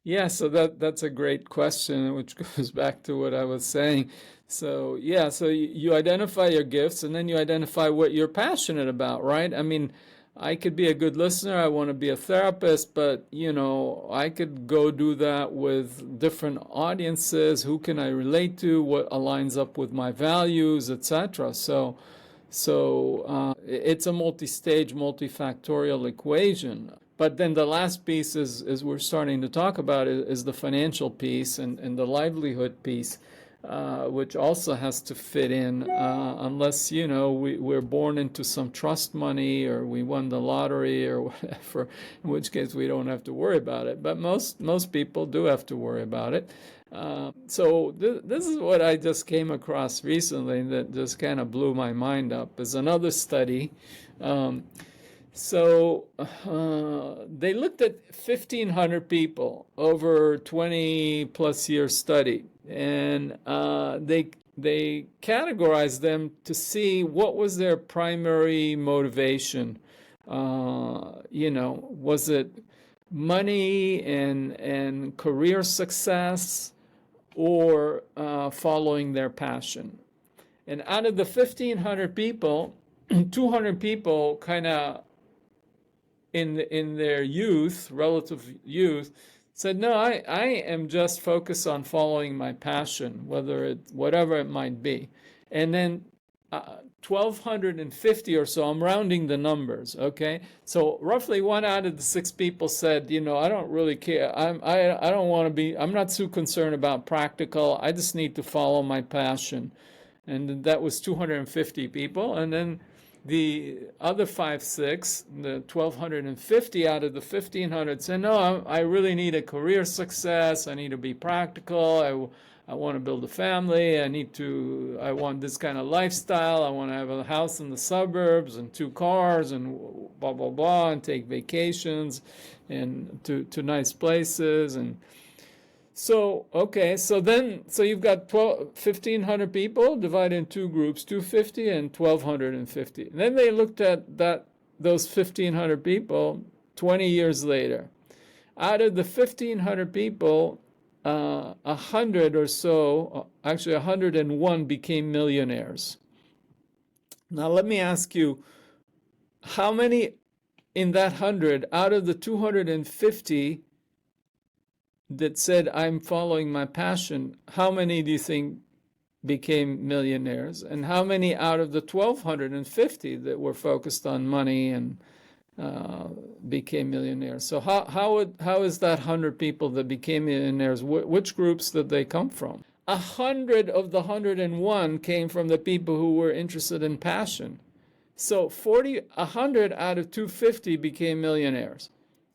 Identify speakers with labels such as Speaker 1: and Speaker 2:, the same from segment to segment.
Speaker 1: Yeah, so that's a great question, which goes back to what I was saying. So yeah, so you identify your gifts and then you identify what you're passionate about, right? I mean, I could be a good listener, I want to be a therapist, but I could go do that with different audiences. Who can I relate to? What aligns up with my values, etc. So it's a multi-stage, multifactorial equation. But then the last piece is we're starting to talk about is the financial piece and the livelihood piece, which also has to fit in, unless, we're born into some trust money or we won the lottery or whatever, in which case we don't have to worry about it. But most people do have to worry about it. This is what I just came across recently that just kind of blew my mind up. Is another study. Um, they looked at 1,500 people over 20 plus year study, and they categorized them to see what was their primary motivation. Was it money and career success, or following their passion? And out of the 1,500 people, 200 people kind of in their youth, relative youth, said, no, I am just focused on following my passion, whatever it might be. And then 1,250 or so, I'm rounding the numbers, okay? So roughly one out of the six people said, I don't really care. I don't want to be, I'm not too concerned about practical. I just need to follow my passion. And that was 250 people. And then the other 6, the 1,250 out of the 1,500 said, no, I really need a career success. I need to be practical. I want to build a family. I want this kind of lifestyle. I want to have a house in the suburbs and 2 cars and blah, blah, blah, and take vacations and to nice places. And so, okay, so you've got 1,500 people divided in 2 groups, 250 and 1,250. And then they looked at those 1,500 people 20 years later. Out of the 1,500 people, 100 or so, actually 101 became millionaires. Now, let me ask you, how many in that 100 out of the 250 that said, I'm following my passion, how many do you think became millionaires? And how many out of the 1,250 that were focused on money and became millionaires? So how is that 100 people that became millionaires, which groups did they come from? 100 of the 101 came from the people who were interested in passion. So 100 out of 250 became millionaires.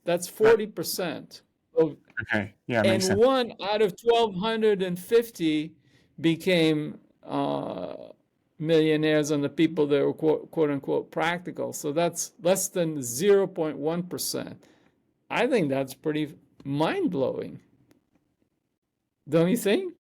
Speaker 1: That's 40%.
Speaker 2: Okay, yeah, makes
Speaker 1: And
Speaker 2: sense.
Speaker 1: 1 out of 1,250 became millionaires, and the people that were quote unquote practical. So that's less than 0.1%. I think that's pretty mind blowing. Don't you think?